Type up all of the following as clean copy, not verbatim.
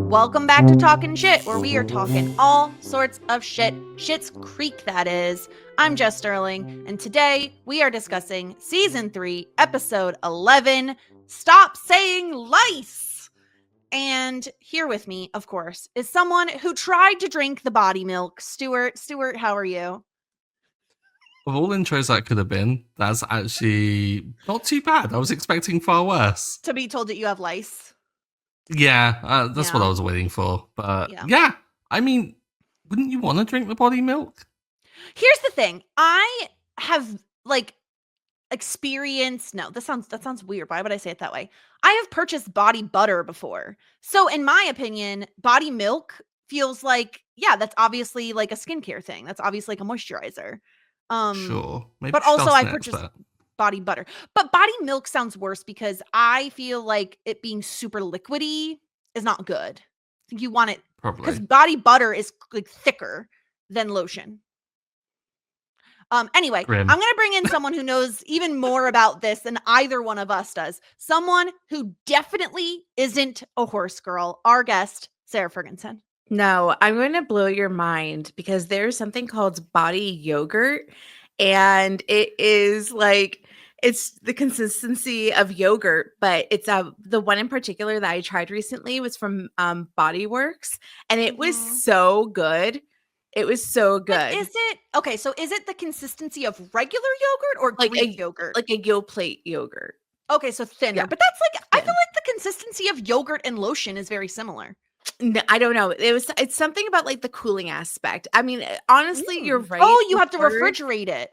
Welcome back to Talkin' Shit, where we are talking all sorts of shit. Schitt's Creek, that is. I'm Jess Sterling, and today we are discussing Season 3, Episode 11, Stop Saying Lice! And here with me, of course, is someone who tried to drink the body milk. Stuart, how are you? Of all intros that could have been, that's actually not too bad. I was expecting far worse. To be told that you have lice. Yeah, that's what Yeah. I was waiting for. But Yeah. yeah, I mean, wouldn't you want to drink the body milk? Here's the thing. I have experience. No, that sounds weird. Why would I say it that way? I have purchased body butter before. So in my opinion, body milk feels like, yeah, that's obviously like a skincare thing. That's obviously like a moisturizer. Sure. Maybe But we should also ask I an purchased expert. body butter. But body milk sounds worse because I feel like it being super liquidy is not good. I think you want it because Probably. body butter is like thicker than lotion. Anyway, Grim. I'm going to bring in someone who knows even more about this than either one of us does. Someone who definitely isn't a horse girl. Our guest, Sara Fergenson. No, I'm going to blow your mind because there's something called body yogurt, and it is like it's the consistency of yogurt, but it's the one in particular that I tried recently was from Body Works, and it was so good. It was so good. Like, is it the consistency of regular yogurt or like Greek yogurt? Like a Yoplait yogurt. Okay, so thinner. Yeah. But that's like, I feel like the consistency of yogurt and lotion is very similar. No, I don't know. It's something about like the cooling aspect. I mean, honestly, you're right. Oh, you have to refrigerate it.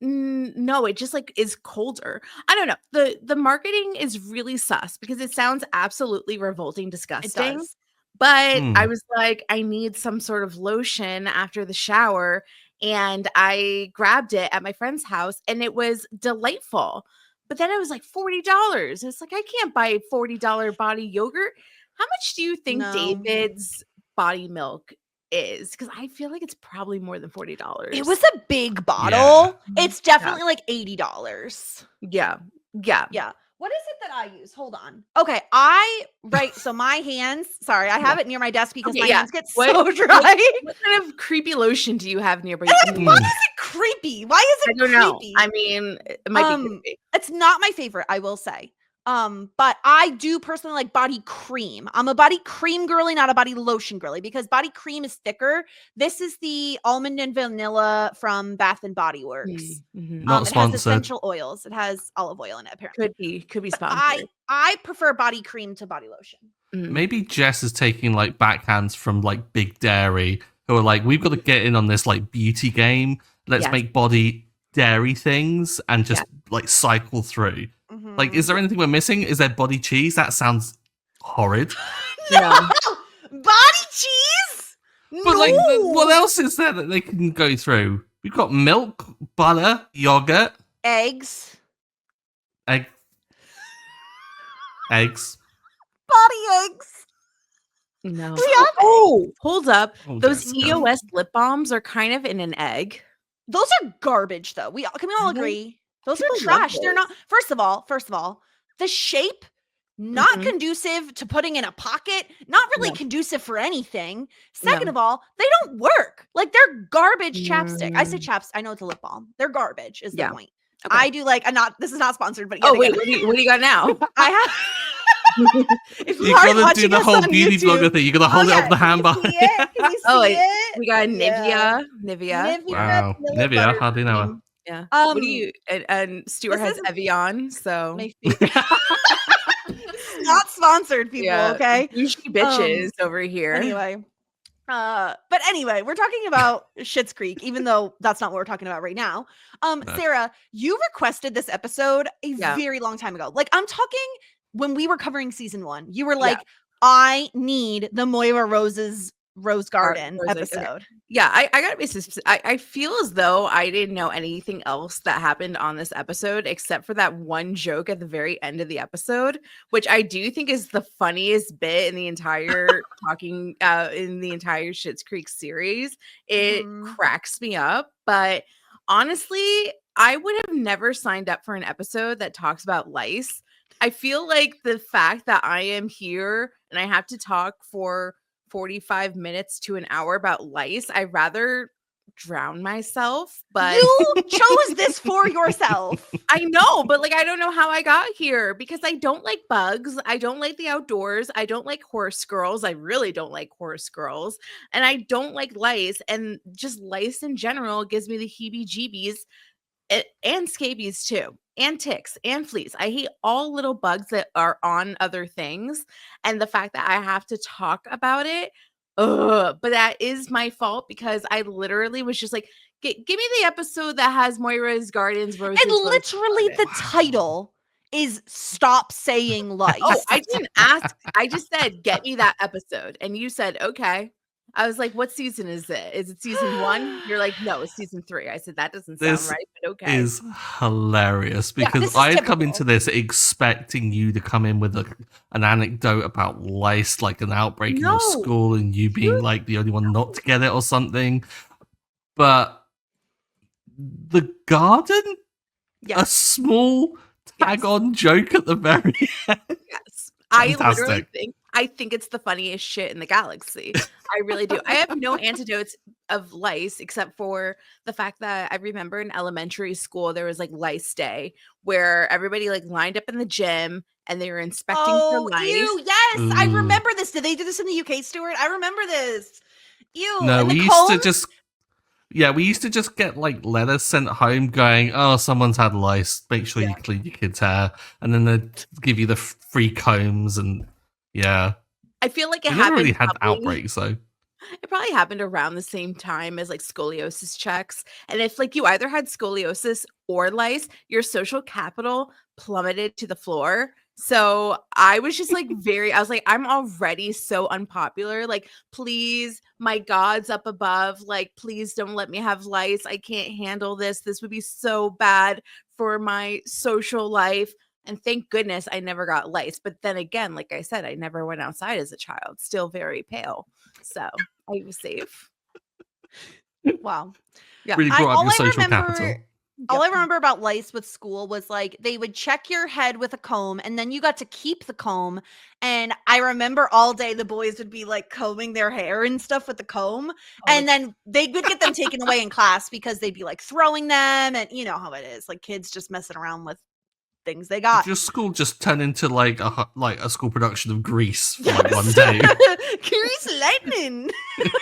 No, it just like is colder. I don't know. The marketing is really sus because it sounds absolutely revolting, disgusting. It does. But I was like, I need some sort of lotion after the shower, and I grabbed it at my friend's house, and it was delightful. But then it was like $40. It's like I can't buy $40 body yogurt. How much do you think David's body milk is? Because I feel like it's probably more than $40. It was a big bottle. Yeah. It's definitely like $80. Yeah. What is it that I use? Hold on. Okay, so my hands, sorry, I have it near my desk because my hands get so dry. What kind of creepy lotion do you have nearby? Why is it creepy? Why is it creepy? I don't know. I mean, it might be creepy. It's not my favorite, I will say. But I do personally like body cream. I'm a body cream girly, not a body lotion girly, because body cream is thicker. This is the almond and vanilla from Bath and Body Works. Not it sponsored. has essential oils. It has olive oil in it, apparently. Could be sponsored. I prefer body cream to body lotion. Maybe Jess is taking like backhands from like Big Dairy, who are like, we've got to get in on this like beauty game. Let's make body dairy things and just like cycle through. Like, is there anything we're missing? Is there body cheese? That sounds horrid. No. Body cheese? But like, what else is there that they can go through? We've got milk, butter, yogurt, eggs, eggs, body eggs. No. Oh, hold up. Those EOS lip balms are kind of in an egg. Those are garbage, though. Can we all agree? Those are trash. They're not. First of all, the shape, not conducive to putting in a pocket, not really conducive for anything. Second of all, they don't work. Like, they're garbage chapstick. I say chapstick. I know it's a lip balm. They're garbage is the point. Okay. I do like, this is not sponsored, but wait, what do you got now? I have. If you gotta do the whole beauty blogger thing. You gotta hold it up the handbag. Can you see it? We got Nivea. Wow, Nivea. How do you know her? Yeah. What do you? And Stuart has Evian, so not sponsored, people. Yeah. Okay, Usually bitches over here. Anyway, we're talking about Schitt's Creek, even though that's not what we're talking about right now. Sara, you requested this episode a very long time ago. Like, I'm talking when we were covering season 1. You were like, I need the Moira Rose Garden episode. Okay. Yeah, I gotta be specific. I feel as though I didn't know anything else that happened on this episode except for that one joke at the very end of the episode, which I do think is the funniest bit in the entire in the entire Schitt's Creek series. It cracks me up, but honestly, I would have never signed up for an episode that talks about lice. I feel like the fact that I am here and I have to talk for 45 minutes to an hour about lice, I'd rather drown myself. But You chose this for yourself. I know, but like I don't know how I got here because I don't like bugs. I don't like the outdoors. I don't like horse girls. I really don't like horse girls. And I don't like lice. And just lice in general gives me the heebie-jeebies and scabies too, and ticks and fleas. I hate all little bugs that are on other things. And the fact that I have to talk about it, but that is my fault because I literally was just like, give me the episode that has Moira's Gardens roses. And literally the title is Stop Saying Lice. Oh, I didn't ask. I just said, get me that episode. And you said, okay. I was like, what season is it? Is it season 1? You're like, no, it's season 3. I said, that doesn't sound right, but okay. Is hilarious because I'd come into this expecting you to come in with an anecdote about lice, like an outbreak in your school, and you being like the only one not to get it or something. But the garden? A small tag-on joke at the very end. Yes. I think it's the funniest shit in the galaxy. I really do. I have no antidotes of lice except for the fact that I remember in elementary school there was like lice day where everybody like lined up in the gym and they were inspecting for lice. Ew, yes, I remember this. Did they do this in the UK, Stuart? I remember this. Ew. No, we used to just we used to just get like letters sent home going, oh, someone's had lice. Make sure you clean your kid's hair. And then they'd give you the free combs and I feel like it never really happened. had outbreaks, though. It probably happened around the same time as like scoliosis checks. And if like you either had scoliosis or lice, your social capital plummeted to the floor. So I was just like I was like, I'm already so unpopular. Like, please, my God's up above. Like, please don't let me have lice. I can't handle this. This would be so bad for my social life. And thank goodness I never got lice. But then again, like I said, I never went outside as a child, still very pale. So I was safe. Wow. Yeah. Really brought up your social capital. All I remember about lice with school was like they would check your head with a comb and then you got to keep the comb. And I remember all day the boys would be like combing their hair and stuff with the comb. And then they would get them taken away in class because they'd be like throwing them. And you know how it is, like kids just messing around with things they got. Did your school just turn into like a school production of Grease for like one day? Grease lightning.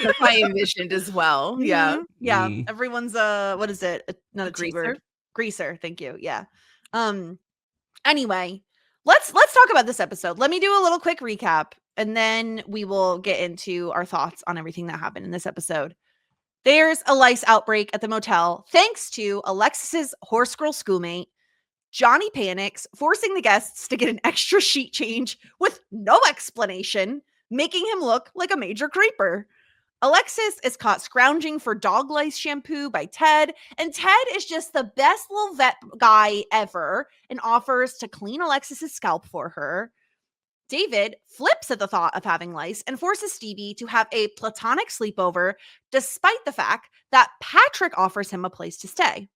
That's I envisioned as well. Yeah. Yeah. Everyone's what is it? Not a greaser. Greaser. Thank you. Yeah. Anyway, let's talk about this episode. Let me do a little quick recap and then we will get into our thoughts on everything that happened in this episode. There's a lice outbreak at the motel thanks to Alexis's horse girl schoolmate. Johnny panics, forcing the guests to get an extra sheet change with no explanation, making him look like a major creeper. Alexis is caught scrounging for dog lice shampoo by Ted, and Ted is just the best little vet guy ever and offers to clean Alexis's scalp for her. David flips at the thought of having lice and forces Stevie to have a platonic sleepover, despite the fact that Patrick offers him a place to stay.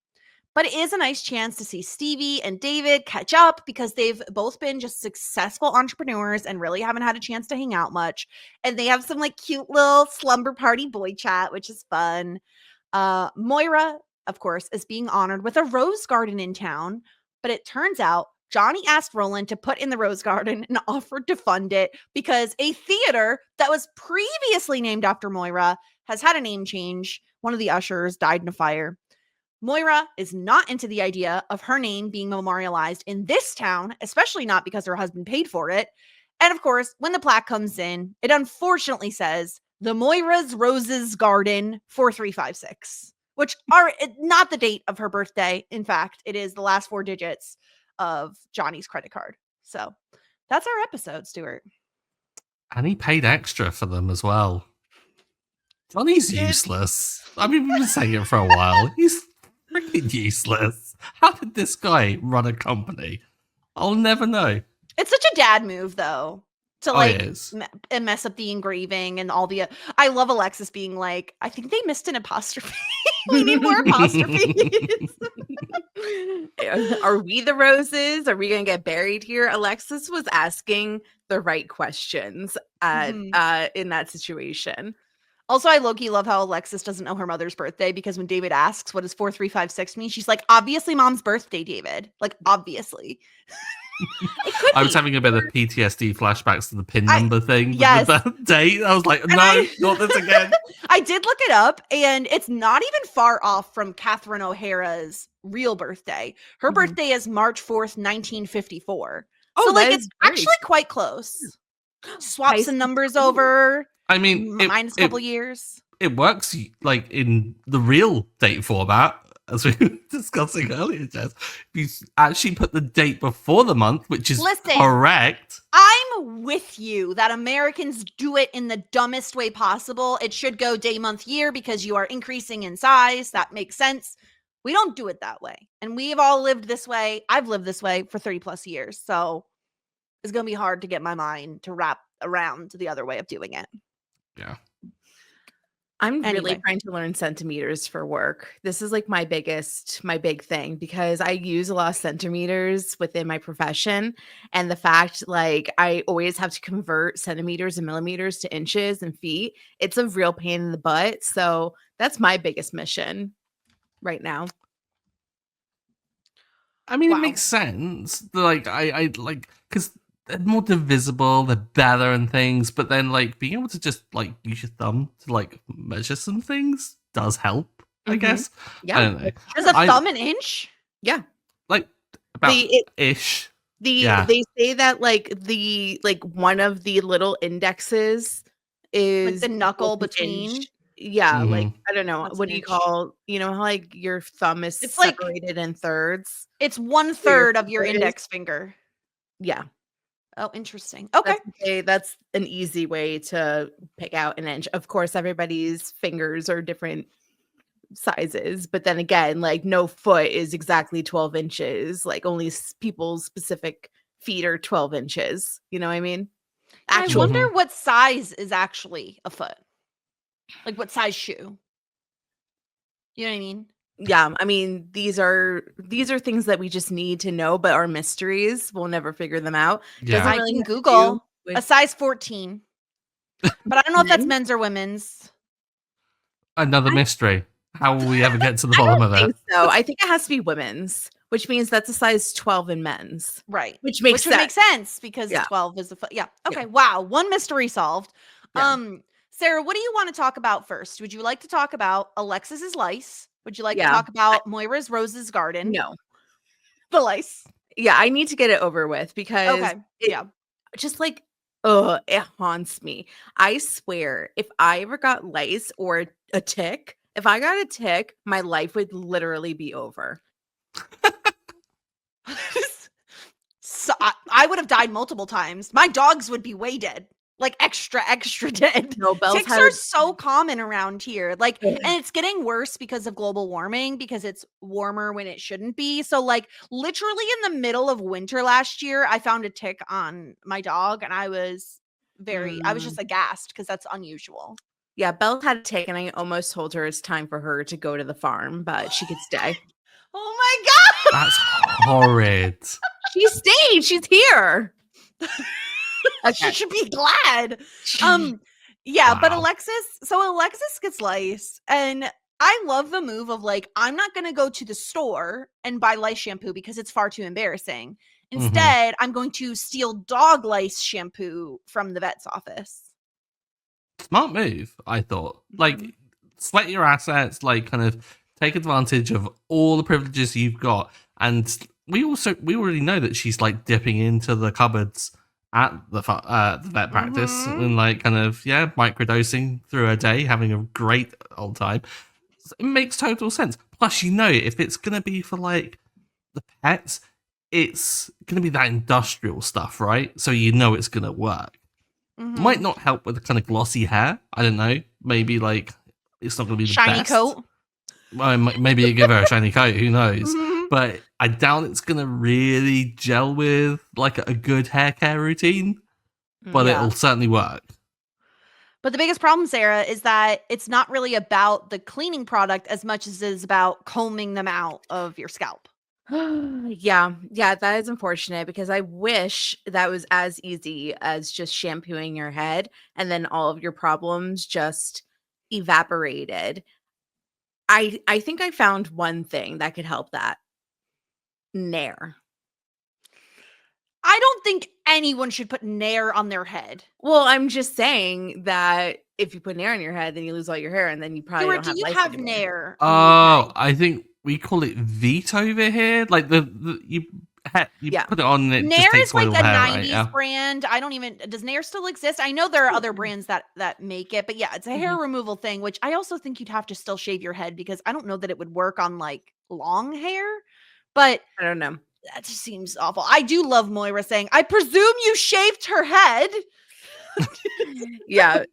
But it is a nice chance to see Stevie and David catch up because they've both been just successful entrepreneurs and really haven't had a chance to hang out much. And they have some like cute little slumber party boy chat, which is fun. Moira, of course, is being honored with a rose garden in town. But it turns out Johnny asked Roland to put in the rose garden and offered to fund it because a theater that was previously named after Moira has had a name change. One of the ushers died in a fire. Moira is not into the idea of her name being memorialized in this town, especially not because her husband paid for it. And of course, when the plaque comes in, it unfortunately says the Moira's Roses Garden 4356, which are not the date of her birthday. In fact, it is the last 4 digits of Johnny's credit card. So that's our episode, Stuart. And he paid extra for them as well. Johnny's useless. I mean, we've been saying it for a while. He's freaking useless. How did this guy run a company? I'll never know. It's such a dad move, though, to mess up the engraving and all the. I love Alexis being like, I think they missed an apostrophe. We need more apostrophes. Are we the roses? Are we going to get buried here? Alexis was asking the right questions in that situation. Also, I low-key love how Alexis doesn't know her mother's birthday, because when David asks, what does 4356 mean? She's like, obviously mom's birthday, David. Like, obviously. I was having a bit of PTSD flashbacks to the pin number thing yes. with the date. I was like, no, not this again. I did look it up, and it's not even far off from Catherine O'Hara's real birthday. Her birthday is March 4th, 1954. Oh, so, like, it's actually quite close. Swap some numbers over. I mean, minus a couple years. It works, like, in the real date format, as we were discussing earlier, Jess. If you actually put the date before the month, which is correct. I'm with you that Americans do it in the dumbest way possible. It should go day, month, year, because you are increasing in size. That makes sense. We don't do it that way. And we've all lived this way. I've lived this way for 30 plus years. So it's going to be hard to get my mind to wrap around to the other way of doing it. Yeah. I'm really trying to learn centimeters for work. This is like my big thing, because I use a lot of centimeters within my profession. And the fact, like, I always have to convert centimeters and millimeters to inches and feet. It's a real pain in the butt. So that's my biggest mission right now. I mean, it makes sense. Like, I like, because they're more divisible, they're better and things, but then, like, being able to just, like, use your thumb to, like, measure some things does help, I guess. Yeah. I don't know. Is a thumb an inch? Yeah. Like, about ish. They say that, like, one of the little indexes is like the knuckle between. Yeah, like, I don't know. What do you call, how, like, your thumb is separated in thirds? It's 1/3 of your index finger. Yeah. Oh, interesting. Okay. That's an easy way to pick out an inch. Of course, everybody's fingers are different sizes, but then again, like, no foot is exactly 12 inches. Like, only people's specific feet are 12 inches. You know what I mean? I wonder what size is actually a foot. Like, what size shoe? You know what I mean? Yeah, I mean, these are things that we just need to know, but are mysteries. We'll never figure them out. Yeah. I can Google a size 14, but I don't know if that's men's or women's. Another mystery. How will we ever get to the bottom of that? So I think it has to be women's, which means that's a size 12 in men's. Right. Which would make sense because 12 is a foot. Yeah. Okay. Yeah. Wow. One mystery solved. Yeah. Sarah, what do you want to talk about first? Would you like to talk about Alexis's lice? Would you like to talk about Moira's Rose's garden? No. The lice. Yeah, I need to get it over with, because just like, it haunts me. I swear, if I ever got lice or a tick, if I got a tick, my life would literally be over. So I would have died multiple times. My dogs would be way dead. Like, extra dead. No, ticks are so common around here. Like, and it's getting worse because of global warming, because it's warmer when it shouldn't be. So, like, literally in the middle of winter last year, I found a tick on my dog, and I was just aghast, because that's unusual. Yeah, Belle had a tick, and I almost told her it's time for her to go to the farm, but she could stay. Oh my God. That's horrid. She stayed. She's here. She should be glad. But Alexis gets lice, and I love the move of, like, I'm not going to go to the store and buy lice shampoo because it's far too embarrassing. Instead, I'm going to steal dog lice shampoo from the vet's office. Smart move, I thought. Like, sweat your assets, like, kind of take advantage of all the privileges you've got. And we already know that she's, like, dipping into the cupboards at the vet practice and, like, kind of microdosing through her day, having a great old time. It makes total sense. Plus, if it's gonna be for, like, the pets, it's gonna be that industrial stuff, right? So it's gonna work. Might not help with the kind of glossy hair. I don't know. Maybe, like, it's not gonna be the shiny best. coat. Well, maybe you give her a shiny coat. Who knows? But I doubt it's going to really gel with, like, a good hair care routine. But it'll certainly work. But the biggest problem, Sarah, is that it's not really about the cleaning product as much as it is about combing them out of your scalp. Yeah, that is unfortunate because I wish that was as easy as just shampooing your head and then all of your problems just evaporated. I think I found one thing that could help that. Nair. I don't think anyone should put Nair on their head. Well, I'm just saying that if you put Nair on your head, then you lose all your hair and then you probably Stuart, don't do have you lice have anymore. Nair? Oh, I think we call it Veet over here. Like you put it on and it just Nair takes is away like all a the hair, 90s right? Yeah. brand. I don't even, does Nair still exist? I know there are other brands that make it, but yeah, it's a hair removal thing, which I also think you'd have to still shave your head because I don't know that it would work on like long hair, but I don't know. that just seems awful. I do love Moira saying, I presume you shaved her head. Yeah.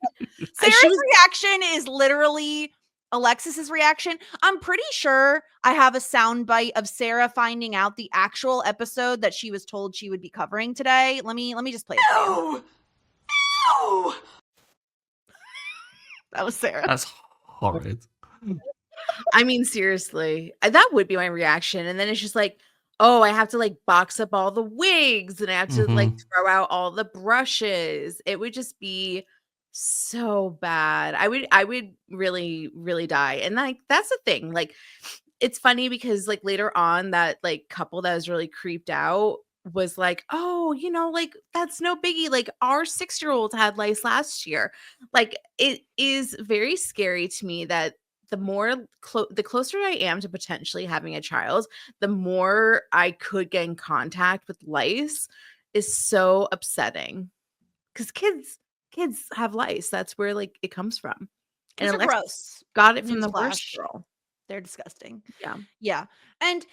Sarah's reaction is literally Alexis's reaction. I'm pretty sure I have a soundbite of Sarah finding out the actual episode that she was told she would be covering today. Let me just play it for you. No! That was Sarah. That's horrid. I mean, seriously, that would be my reaction. And then it's just like, oh, I have to like box up all the wigs and I have to like throw out all the brushes. It would just be so bad. I would really, really die. And like, that's the thing. Like, it's funny because like later on that like couple that was really creeped out was like, oh, like that's no biggie. Like our 6-year-old had lice last year. Like it is very scary to me that the closer I am to potentially having a child, the more I could get in contact with lice is so upsetting. Because kids have lice. That's where like it comes from. And And are gross. Got it from the Newsflash. worst girl. They're disgusting. Yeah. Yeah. And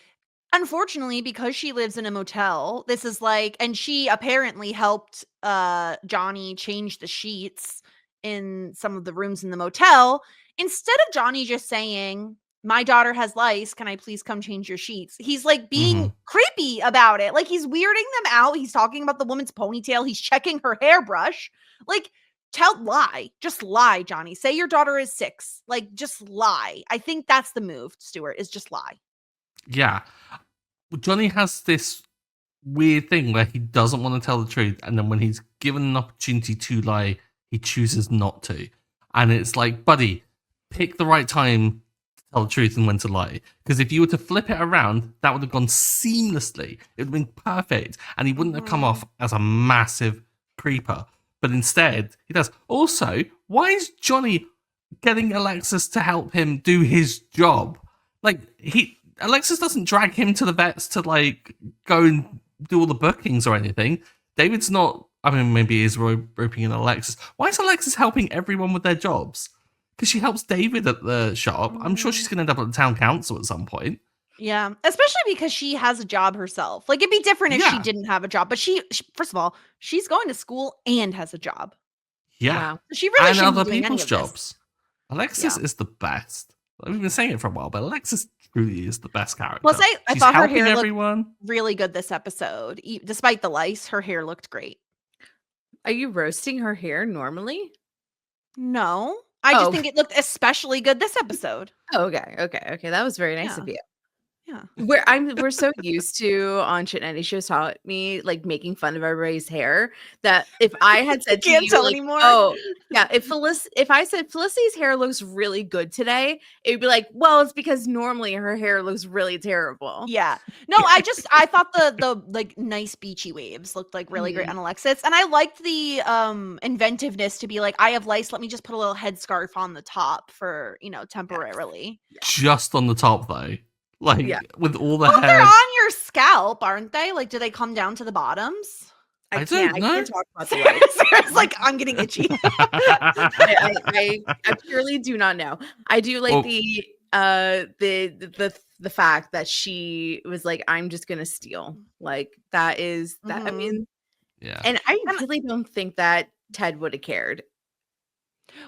unfortunately, because she lives in a motel, this is like, and she apparently helped Johnny change the sheets in some of the rooms in the motel. Instead of Johnny just saying, my daughter has lice, can I please come change your sheets? He's like being creepy about it. Like he's weirding them out. He's talking about the woman's ponytail. He's checking her hairbrush. Like, just lie, Johnny. Say your daughter is 6. Like, just lie. I think that's the move, Stuart, is just lie. Yeah. Johnny has this weird thing where he doesn't want to tell the truth, and then when he's given an opportunity to lie, he chooses not to. And it's like, buddy, pick the right time to tell the truth and when to lie. Because if you were to flip it around, that would have gone seamlessly. It would have been perfect. And he wouldn't have come off as a massive creeper. But instead, he does. Also, why is Johnny getting Alexis to help him do his job? Like, Alexis doesn't drag him to the vets to, like, go and do all the bookings or anything. David's not, I mean, maybe he is roping in Alexis. Why is Alexis helping everyone with their jobs? Because she helps David at the shop. I'm sure she's going to end up at the town council at some point. Yeah, especially because she has a job herself. Like, it'd be different if she didn't have a job. But she, first of all, she's going to school and has a job. Yeah. Wow. She really and shouldn't other be doing people's any of jobs. this. Alexis is the best. We've been saying it for a while, but Alexis truly is the best character. Plus, I She's thought her helping hair everyone. looked really good this episode. Despite the lice, her hair looked great. Are you roasting her hair normally? No, I just think it looked especially good this episode. Oh, okay. That was very nice of you. Yeah. We're so used to on Schitt and Eddie shows taught me like making fun of everybody's hair that if I had said to can't you, tell like, anymore. Oh yeah, if I said Felicity's hair looks really good today, it'd be like, well, it's because normally her hair looks really terrible. Yeah. No, I thought the like nice beachy waves looked like really great on Alexis. And I liked the inventiveness to be like, I have lice, let me just put a little headscarf on the top for, temporarily. Just on the top though. Like with all the hair. They're on your scalp, aren't they? Like, do they come down to the bottoms? I can't talk about the Sarah's like, I'm getting itchy. I purely do not know. I do like the fact that she was like, I'm just gonna steal. Like that is that. I mean, yeah. And I really don't think that Ted would have cared.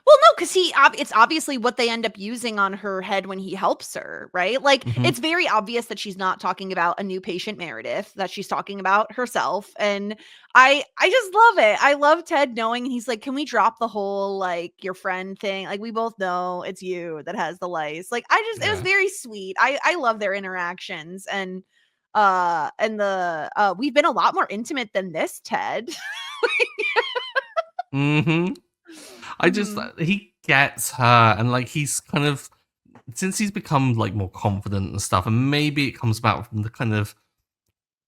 Well, no, because it's obviously what they end up using on her head when he helps her, right? Like, it's very obvious that she's not talking about a new patient Meredith, that she's talking about herself. And I just love it. I love Ted knowing, and he's like, can we drop the whole, like, your friend thing? Like, we both know it's you that has the lice. Like, it was very sweet. I love their interactions. And we've been a lot more intimate than this, Ted. I just he gets her, and like he's kind of, since he's become like more confident and stuff, and maybe it comes about from the kind of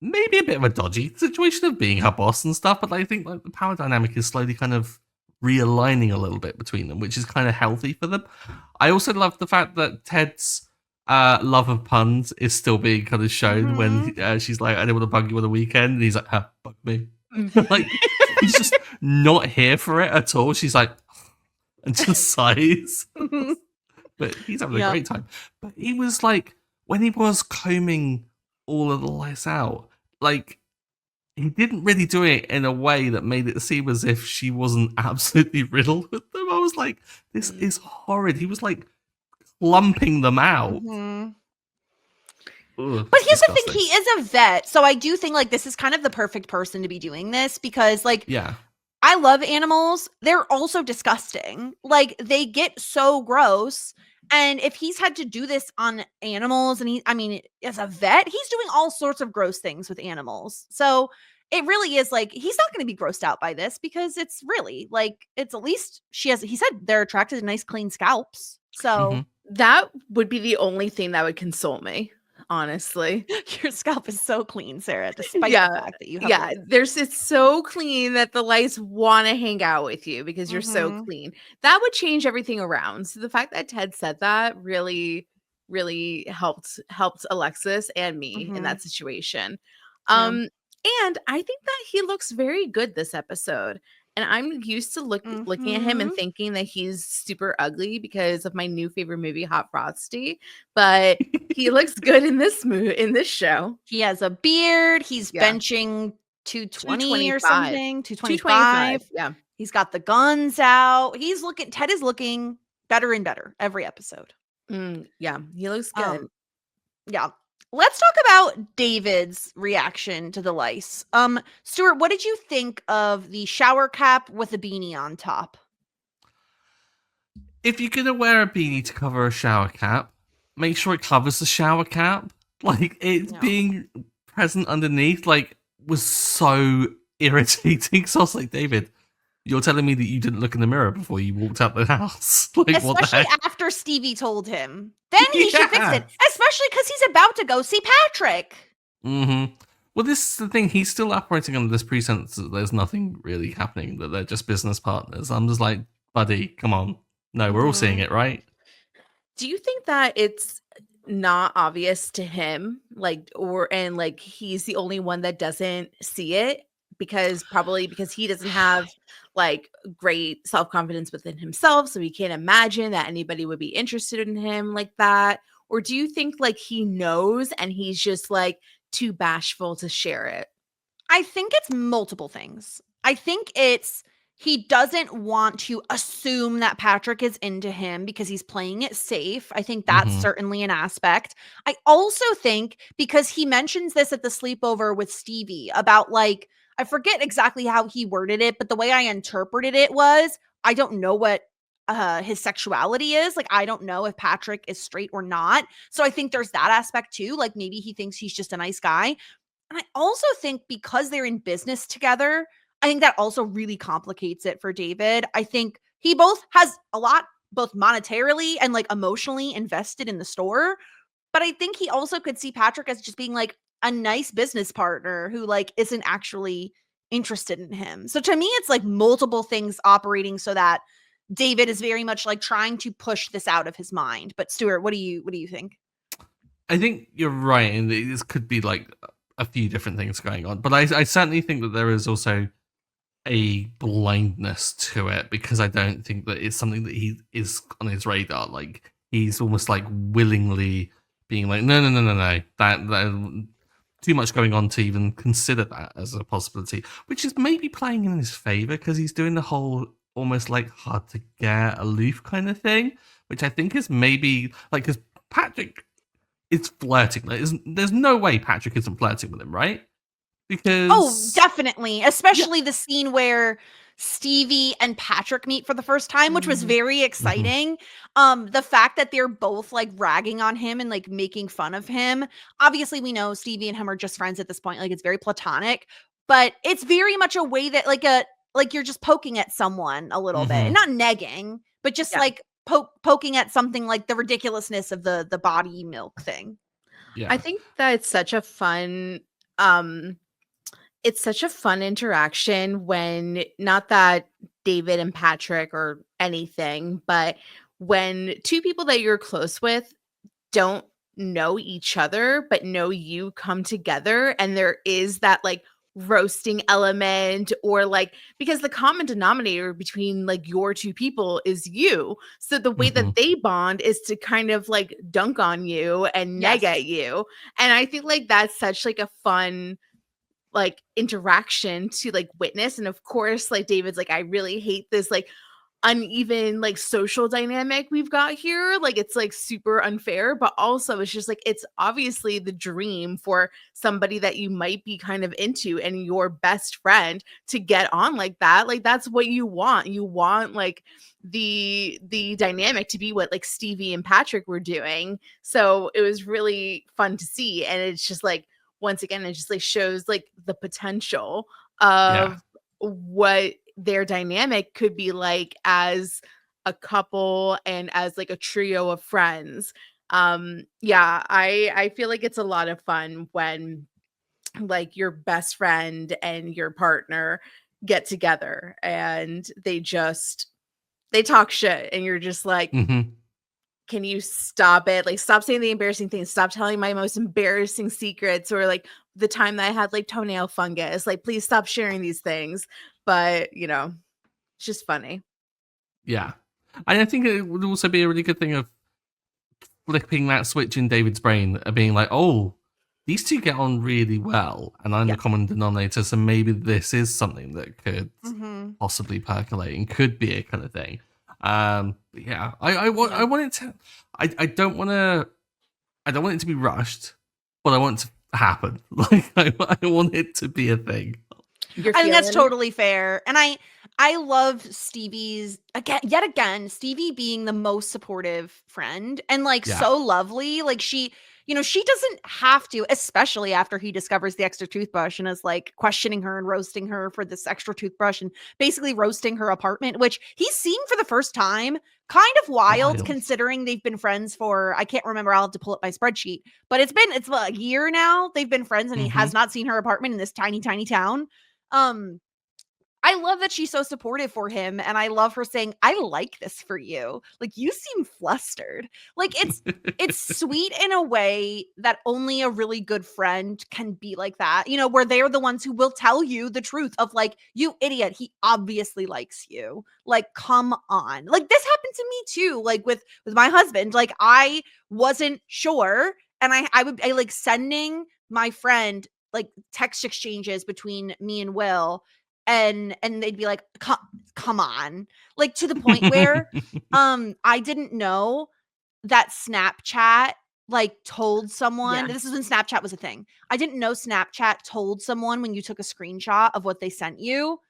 maybe a bit of a dodgy situation of being her boss and stuff, but like, I think like the power dynamic is slowly kind of realigning a little bit between them, which is kind of healthy for them. I also love the fact that Ted's love of puns is still being kind of shown when she's like, I don't want to bug you on the weekend, and he's like, bug me. Like, he's just not here for it at all. She's like, and just sighs. But he's having a great time. But he was like, when he was combing all of the lice out, like, he didn't really do it in a way that made it seem as if she wasn't absolutely riddled with them. I was like, this is horrid. He was like lumping them out. Ugh, but here's disgusting. the thing, he is a vet, so I do think like this is kind of the perfect person to be doing this, because like I love animals. They're also disgusting. Like, they get so gross. And if he's had to do this on animals, and as a vet, he's doing all sorts of gross things with animals. So it really is like, he's not going to be grossed out by this, because it's really like, it's at least he said they're attracted to nice, clean scalps. So that would be the only thing that would console me. Honestly, your scalp is so clean, Sarah, despite the fact that you have it's so clean that the lice want to hang out with you because you're so clean. That would change everything around. So the fact that Ted said that really, really helped Alexis and me in that situation. And I think that he looks very good this episode. And I'm used to looking at him and thinking that he's super ugly because of my new favorite movie, Hot Frosty. But he looks good in this show. He has a beard. He's benching 220 or something. 225. Yeah. He's got the guns out. Ted is looking better and better every episode. Yeah, he looks good. Let's talk about David's reaction to the lice. Stuart, what did you think of the shower cap with a beanie on top? If you're going to wear a beanie to cover a shower cap, make sure it covers the shower cap. Like, it's being present underneath, like, was so irritating. So I was like, David, you're telling me that you didn't look in the mirror before you walked out the house? Like, especially what the heck? After Stevie told him. Then he should fix it. Especially because he's about to go see Patrick. Well, this is the thing. He's still operating under this pretense that there's nothing really happening, that they're just business partners. I'm just like, buddy, come on. No, we're all seeing it, right? Do you think that it's not obvious to him? And he's the only one that doesn't see it? Because he doesn't have like great self-confidence within himself, so he can't imagine that anybody would be interested in him like that. Or do you think like he knows and he's just like too bashful to share it? I think it's multiple things. I think it's he doesn't want to assume that Patrick is into him because he's playing it safe. I think that's certainly an aspect. I also think because he mentions this at the sleepover with Stevie about like, I forget exactly how he worded it, but the way I interpreted it was, I don't know what his sexuality is. Like, I don't know if Patrick is straight or not. So I think there's that aspect too. Like, maybe he thinks he's just a nice guy. And I also think because they're in business together, I think that also really complicates it for David. I think he has a lot, both monetarily and like emotionally invested in the store. But I think he also could see Patrick as just being like a nice business partner who like isn't actually interested in him. So to me, it's like multiple things operating so that David is very much like trying to push this out of his mind. But Stuart, what do you think? I think you're right, and this could be like a few different things going on. But I certainly think that there is also a blindness to it, because I don't think that it's something that he is on his radar. Like, he's almost like willingly being like, no, that too much going on to even consider that as a possibility, which is maybe playing in his favor because he's doing the whole almost like hard to get, aloof kind of thing, which I think is maybe like because Patrick is flirting. There's no way Patrick isn't flirting with him, right? Because definitely, especially the scene where Stevie and Patrick meet for the first time, which was very exciting. The fact that they're both like ragging on him and like making fun of him. Obviously, we know Stevie and him are just friends at this point. Like it's very platonic, but it's very much a way that like you're just poking at someone a little bit, and not negging, but just like poking at something like the ridiculousness of the body milk thing. I think that it's such a fun interaction when, not that David and Patrick or anything, but when two people that you're close with don't know each other but know you come together, and there is that like roasting element, or like, because the common denominator between like your two people is you, so the way that they bond is to kind of like dunk on you and neg at you. And I think like that's such like a fun like interaction to like witness. And of course, like David's like, I really hate this like uneven like social dynamic we've got here, like it's like super unfair, but also it's just like it's obviously the dream for somebody that you might be kind of into and your best friend to get on like that. Like that's what you want like the dynamic to be what like Stevie and Patrick were doing. So it was really fun to see, and it's just like, once again, it just like shows like the potential of what their dynamic could be like as a couple and as like a trio of friends. I feel like it's a lot of fun when like your best friend and your partner get together and they talk shit, and you're just like, can you stop it? Like, stop saying the embarrassing things. Stop telling my most embarrassing secrets, or like the time that I had like toenail fungus. Like, please stop sharing these things. But, you know, it's just funny. Yeah. And I think it would also be a really good thing of flipping that switch in David's brain of being like, oh, these two get on really well, and I'm the common denominator, so maybe this is something that could possibly percolate and could be a kind of thing. I want it to. I don't want it to be rushed, but I want it to happen. Like I want it to be a thing. I think that's totally fair, and I love Stevie's yet again. Stevie being the most supportive friend and like so lovely. Like she doesn't have to, especially after he discovers the extra toothbrush and is like questioning her and roasting her for this extra toothbrush and basically roasting her apartment, which he's seen for the first time. Kind of wild considering they've been friends for, I can't remember, I'll have to pull up my spreadsheet, but it's a year now they've been friends, and he has not seen her apartment in this tiny town. I love that she's so supportive for him, and I love her saying, I like this for you. Like, you seem flustered. Like, it's sweet in a way that only a really good friend can be like that, you know, where they're the ones who will tell you the truth of like, you idiot, he obviously likes you. Like, come on. Like, this happened to me too, like with my husband. Like, I wasn't sure, and I would like sending my friend like text exchanges between me and Will, and they'd be like, come on, like to the point where I didn't know that Snapchat like told someone, this is when Snapchat was a thing. I didn't know Snapchat told someone when you took a screenshot of what they sent you.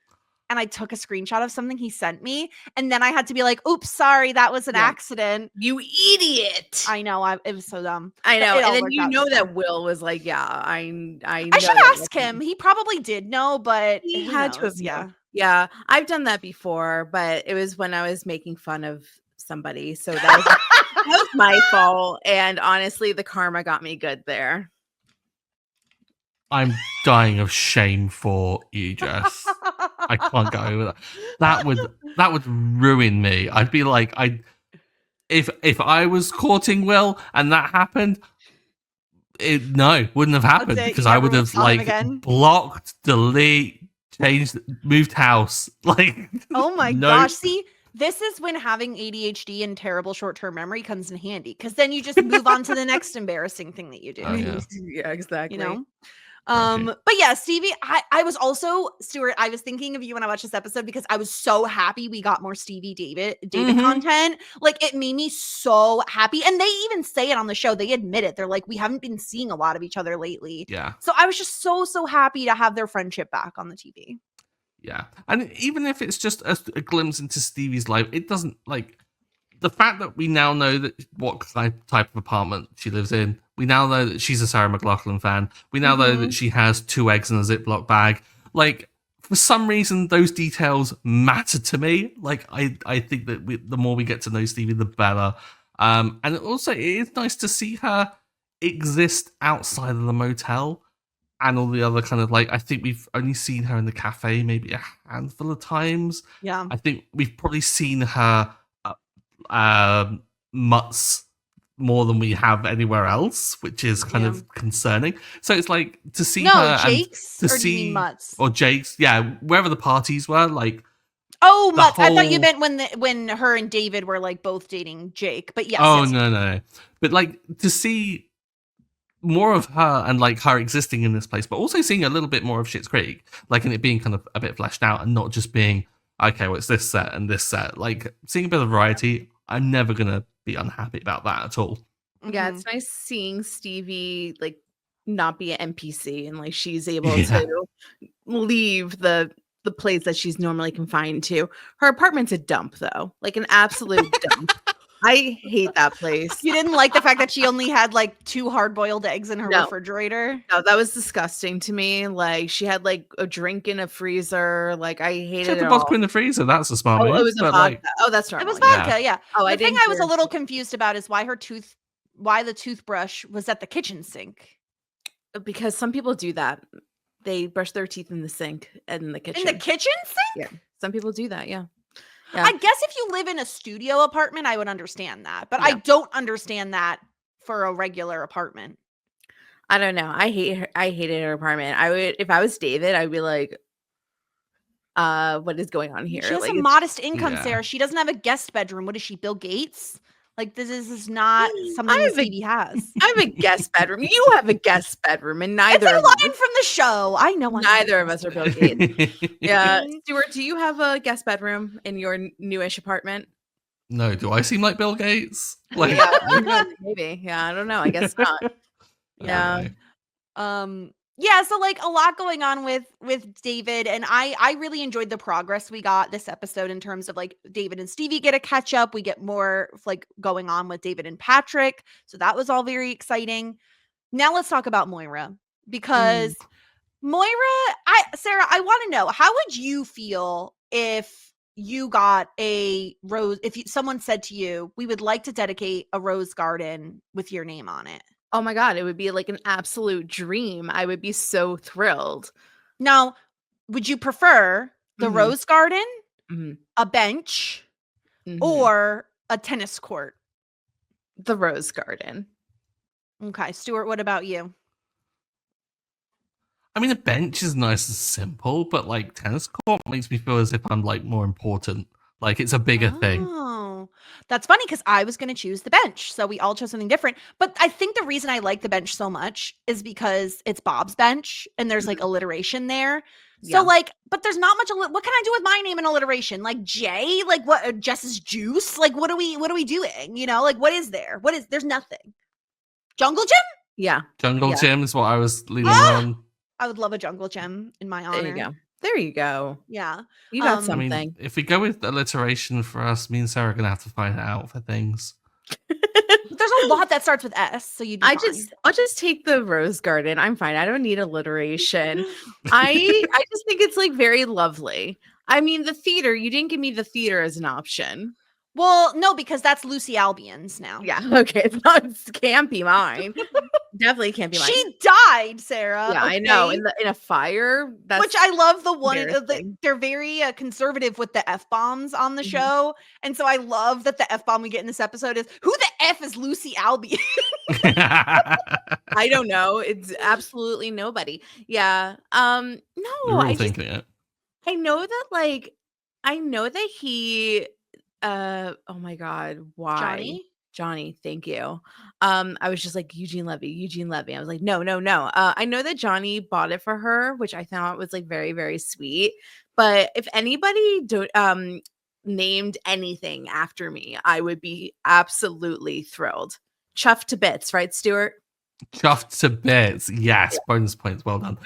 And I took a screenshot of something he sent me, and then I had to be like, oops, sorry, that was an accident. You idiot. I know, it was so dumb. I know. And then you know that Will was like, I should ask him. He probably did know, but he had to have. Yeah, I've done that before, but it was when I was making fun of somebody. So that was my fault. And honestly, the karma got me good there. I'm dying of shame for you, Jess. I can't go over that. That would ruin me. I'd be like, if I was courting Will and that happened, wouldn't have happened, because I would have like blocked, delete, changed, moved house. Like, oh my gosh, see. This is when having ADHD and terrible short-term memory comes in handy, because then you just move on to the next embarrassing thing that you do. Oh, yeah. Yeah, exactly. You know? Right. But yeah, Stevie, I was also, Stuart, I was thinking of you when I watched this episode because I was so happy we got more Stevie David content. Like, it made me so happy. And they even say it on the show. They admit it. They're like, we haven't been seeing a lot of each other lately. Yeah. So I was just so happy to have their friendship back on the TV. Yeah. And even if it's just a glimpse into Stevie's life, it doesn't, like, the fact that we now know that what type of apartment she lives in, we now know that she's a Sarah McLachlan fan, we now know that she has 2 eggs in a Ziploc bag. Like, for some reason, those details matter to me. Like, I think that the more we get to know Stevie, the better. And also, it is nice to see her exist outside of the motel and all the other kind of, like, I think we've only seen her in the cafe maybe a handful of times. Yeah. I think we've probably seen her mutts more than we have anywhere else, which is kind of concerning. So it's like to see her Jake's, and to or do you mean Mutts? Or Jake's, yeah, wherever the parties were, like. Oh, Mutts. I thought you meant when her and David were like both dating Jake. But yes. Oh, yes. No. But like to see more of her and like her existing in this place, but also seeing a little bit more of Schitt's Creek, like, and it being kind of a bit fleshed out and not just being, okay, well, it's this set and this set. Like, seeing a bit of variety, I'm never gonna be unhappy about that at all. Yeah, it's nice seeing Stevie like not be an NPC and like she's able to leave the place that she's normally confined to. Her apartment's a dump though, like an absolute dump. I hate that place. You didn't like the fact that she only had like 2 hard-boiled eggs in her refrigerator? No, that was disgusting to me. Like, she had like a drink in a freezer. Like, I hated Shut it the all. vodka in the freezer. That's a smart move. It was a vodka. Like, that's normal. It was vodka, yeah. Oh, the thing I was a little confused about is why the toothbrush was at the kitchen sink. Because some people do that. They brush their teeth in the sink and in the kitchen. In the kitchen sink? Yeah. Some people do that, yeah. I guess if you live in a studio apartment, I would understand that. But I don't understand that for a regular apartment. I don't know. I hated her apartment. I would, if I was David, I'd be like, what is going on here? She has like, a modest income, Sarah. She doesn't have a guest bedroom. What is she, Bill Gates? Like, this is not something that Stevie has. I have a guest bedroom. You have a guest bedroom, and neither it's a line from the show. I know. Neither of us are Bill Gates. Yeah, Stuart, do you have a guest bedroom in your newish apartment? No. Do I seem like Bill Gates? Like, maybe. Yeah, I don't know. I guess not. Yeah. Yeah, so like a lot going on with David, and I really enjoyed the progress we got this episode in terms of like David and Stevie get a catch up. We get more like going on with David and Patrick. So that was all very exciting. Now let's talk about Moira, because Moira, Sarah, I want to know, how would you feel if you got a rose, if someone said to you, we would like to dedicate a rose garden with your name on it? Oh my God, it would be like an absolute dream. I would be so thrilled. Now, would you prefer the rose garden, a bench, or a tennis court? The rose garden. Okay, Stuart, what about you? I mean, a bench is nice and simple, but like tennis court makes me feel as if I'm like more important. Like it's a bigger thing. Oh, that's funny because I was going to choose the bench. So we all chose something different. But I think the reason I like the bench so much is because it's Bob's bench and there's like alliteration there. So like, but there's not much. What can I do with my name in alliteration? Like Jay, like what? Jess's juice. Like what are we doing? You know, like what is there? There's nothing. Jungle gym? Yeah. Jungle gym is what I was leaning on. I would love a jungle gym in my honor. There you go. There you go. Yeah. You got something. I mean, if we go with alliteration for us, me and Sarah are going to have to find out for things. There's a lot that starts with S, so you'd be fine. I'll just take the rose garden. I'm fine. I don't need alliteration. I just think it's like very lovely. I mean, the theater, you didn't give me the theater as an option. Well, no, because that's Lucy Albion's now. Yeah, okay. It can't be mine. Definitely can't be mine. She died, Sarah. Yeah, okay? I know. In a fire. Which I love the one. They're very conservative with the F-bombs on the show. And so I love that the F-bomb we get in this episode is, who the F is Lucy Albion? I don't know. It's absolutely nobody. Yeah. No, We're all thinking it. I know that he oh my God, why? Johnny? Johnny, thank you. I was just like, Eugene Levy. I was like, no, no, no. I know that Johnny bought it for her, which I thought was like very, very sweet. But if anybody named anything after me, I would be absolutely thrilled. Chuffed to bits, right, Stuart? Chuffed to bits. Yes, bonus points. Well done.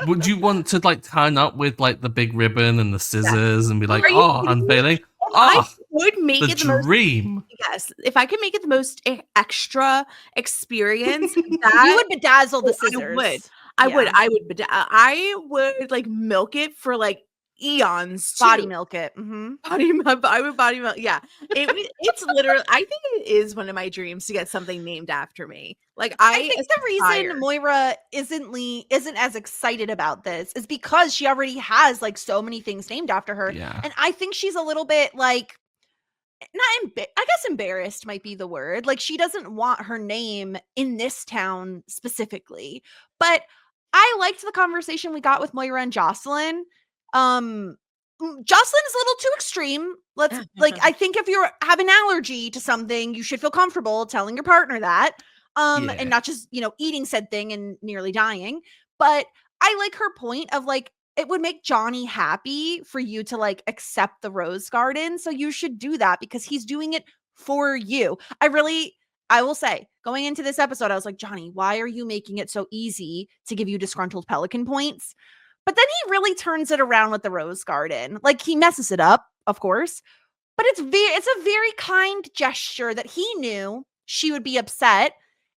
Would you want to like turn up with like the big ribbon and the scissors and be like, Are you oh, kidding me? unveiling? I Oh, would make the it the most. dream. Yes, if I could make it the most extra experience, You that would bedazzle the I scissors. would. Yeah. I would like milk it for like eons. Body too. milk it. Mm-hmm. I would body milk. Yeah, it's literally. I think it is one of my dreams to get something named after me. Like I think the reason Moira isn't as excited about this is because she already has like so many things named after her. Yeah. And I think she's a little bit like I guess embarrassed might be the word. Like she doesn't want her name in this town specifically. But I liked the conversation we got with Moira and Jocelyn. Jocelyn is a little too extreme. Let's like I think if you have an allergy to something, you should feel comfortable telling your partner that. And not just, eating said thing and nearly dying. But I like her point of like it would make Johnny happy for you to like accept the rose garden. So you should do that because he's doing it for you. I will say, going into this episode, I was like, Johnny, why are you making it so easy to give you disgruntled pelican points? But then he really turns it around with the rose garden. Like he messes it up, of course, but it's a very kind gesture that he knew she would be upset.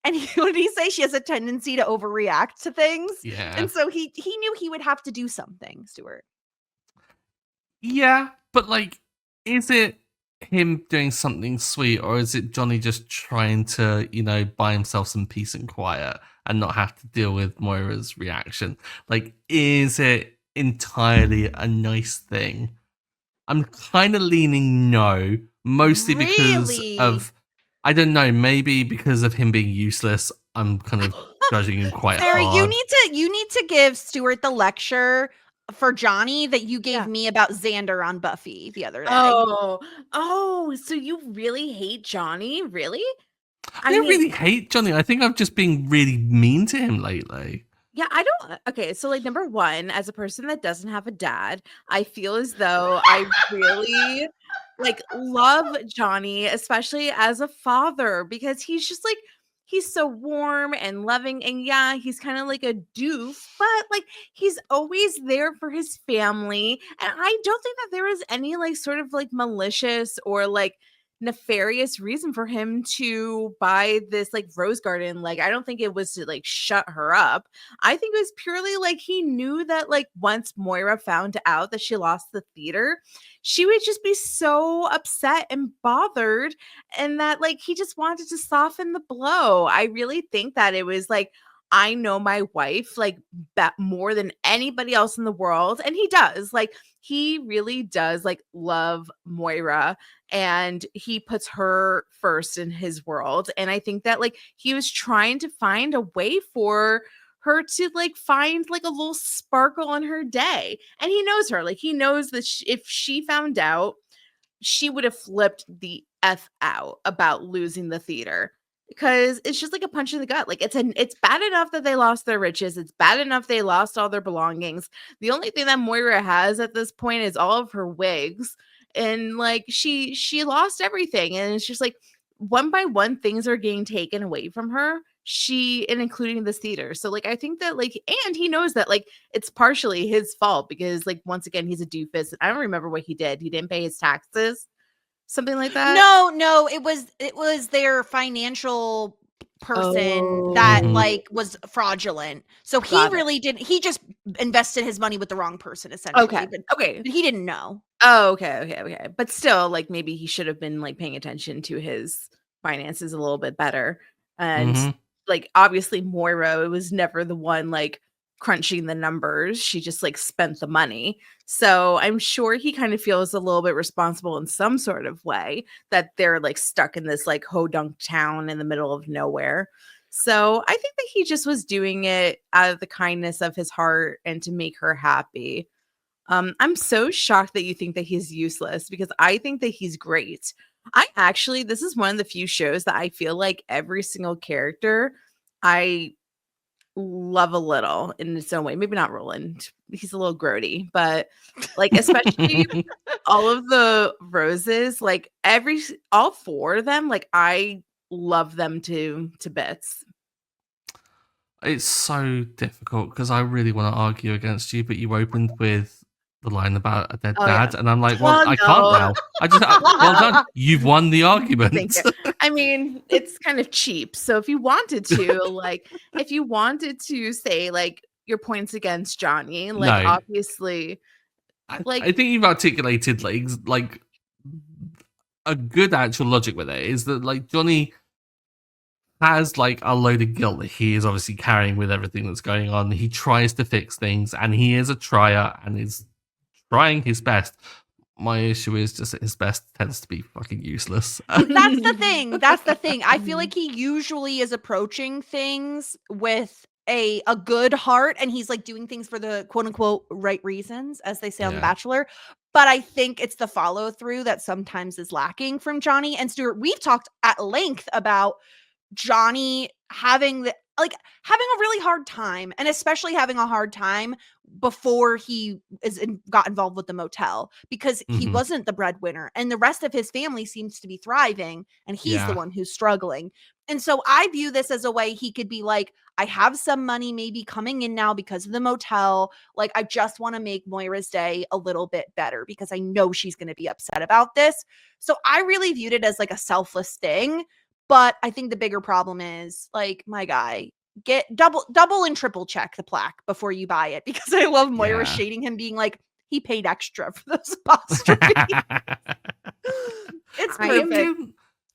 And what did he say? She has a tendency to overreact to things. Yeah. And so he knew he would have to do something, Stuart. Yeah, but like, is it him doing something sweet, or is it Johnny just trying to, buy himself some peace and quiet and not have to deal with Moira's reaction? Like, is it entirely a nice thing? I'm kind of leaning no, mostly because of, I don't know, maybe because of him being useless. I'm kind of judging him quite Sarah, hard. You need to give Stuart the lecture for Johnny that you gave me about Xander on Buffy the other day. Oh, so you really hate Johnny? Really? I don't really hate Johnny. I think I've just been really mean to him lately. Yeah, I don't. Okay, so like number one, as a person that doesn't have a dad, I feel as though I really like love Johnny, especially as a father, because he's just like he's so warm and loving. And yeah, he's kind of like a doof, but like he's always there for his family. And I don't think that there is any like sort of like malicious or like nefarious reason for him to buy this like rose garden. Like I don't think it was to like shut her up. I think it was purely like he knew that like once Moira found out that she lost the theater, she would just be so upset and bothered, and that like he just wanted to soften the blow. I really think that it was like, I know my wife like more than anybody else in the world, and he does. Like he really does like love Moira, and he puts her first in his world. And I think that like he was trying to find a way for her to like find like a little sparkle in her day. And he knows her. Like he knows that if she found out, she would have flipped the F out about losing the theater, because it's just like a punch in the gut. Like it's bad enough that they lost their riches. It's bad enough they lost all their belongings. The only thing that Moira has at this point is all of her wigs. And like she lost everything. And it's just like one by one things are getting taken away from her. And including this theater. So like I think that like, and he knows that like it's partially his fault, because like once again he's a doofus. I don't remember what he did. He didn't pay his taxes. Something like that? No, it was their financial person that like was fraudulent. So he just invested his money with the wrong person essentially. Okay. But he didn't know. Oh, okay. But still, like maybe he should have been like paying attention to his finances a little bit better. And like obviously Moira was never the one like crunching the numbers. She just like spent the money. So I'm sure he kind of feels a little bit responsible in some sort of way that they're like stuck in this like hodunk town in the middle of nowhere. So I think that he just was doing it out of the kindness of his heart and to make her happy. I'm so shocked that you think that he's useless, because I think that he's great. This is one of the few shows that I feel like every single character I love a little in its own way. Maybe not Roland. He's a little grody, but like especially all of the roses, like all four of them, like I love them to bits. It's so difficult because I really want to argue against you, but you opened with the line about a dead dad, and I'm like, well, I can't now. Well done. You've won the argument. Thank you. I mean, it's kind of cheap. So if you wanted to say like your points against Johnny, like No. obviously, like I think you've articulated like a good actual logic with it is that like Johnny has like a load of guilt that he is obviously carrying with everything that's going on. He tries to fix things, and he is a trier and is trying his best. My issue is just that his best tends to be fucking useless. That's the thing. I feel like he usually is approaching things with a good heart, and he's like doing things for the quote unquote right reasons, as they say on The Bachelor. But I think it's the follow through that sometimes is lacking from Johnny and Stuart. We've talked at length about Johnny having a really hard time, and especially having a hard time before he got involved with the motel, because he wasn't the breadwinner and the rest of his family seems to be thriving and he's the one who's struggling. And so I view this as a way he could be like, I have some money maybe coming in now because of the motel. Like, I just want to make Moira's day a little bit better because I know she's going to be upset about this. So I really viewed it as like a selfless thing. But I think the bigger problem is, like, my guy, get double and triple check the plaque before you buy it, because I love Moira shading him, being like, he paid extra for those apostrophes. It's perfect.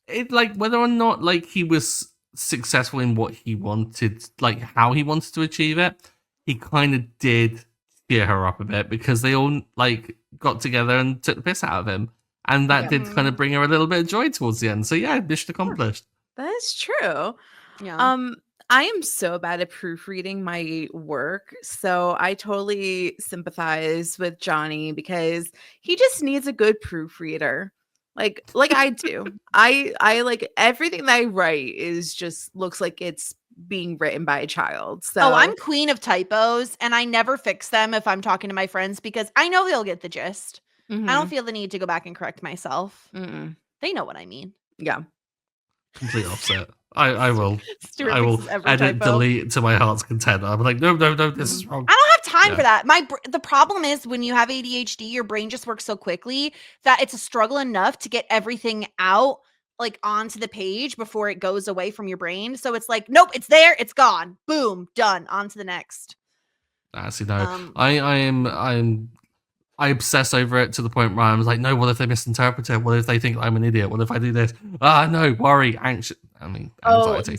It like whether or not like he was successful in what he wanted, like how he wanted to achieve it, he kind of did cheer her up a bit because they all like got together and took the piss out of him. And that did kind of bring her a little bit of joy towards the end. So yeah, mission accomplished. That is true. Yeah. I am so bad at proofreading my work, so I totally sympathize with Johnny because he just needs a good proofreader. Like I do. I like everything that I write is just looks like it's being written by a child. So I'm queen of typos, and I never fix them if I'm talking to my friends because I know they'll get the gist. I don't feel the need to go back and correct myself. They know what I mean. Yeah. Complete opposite. I will Stuart edit, delete to my heart's content. I'm like, no, this is wrong. I don't have time for that. The problem is when you have ADHD, your brain just works so quickly that it's a struggle enough to get everything out like onto the page before it goes away from your brain. So it's like, nope, it's there, it's gone. Boom, done. On to the next. Actually, no. I obsess over it to the point where I'm like, no, what if they misinterpret it? What if they think I'm an idiot? What if I do this? No, worry, anxious. Anxiety.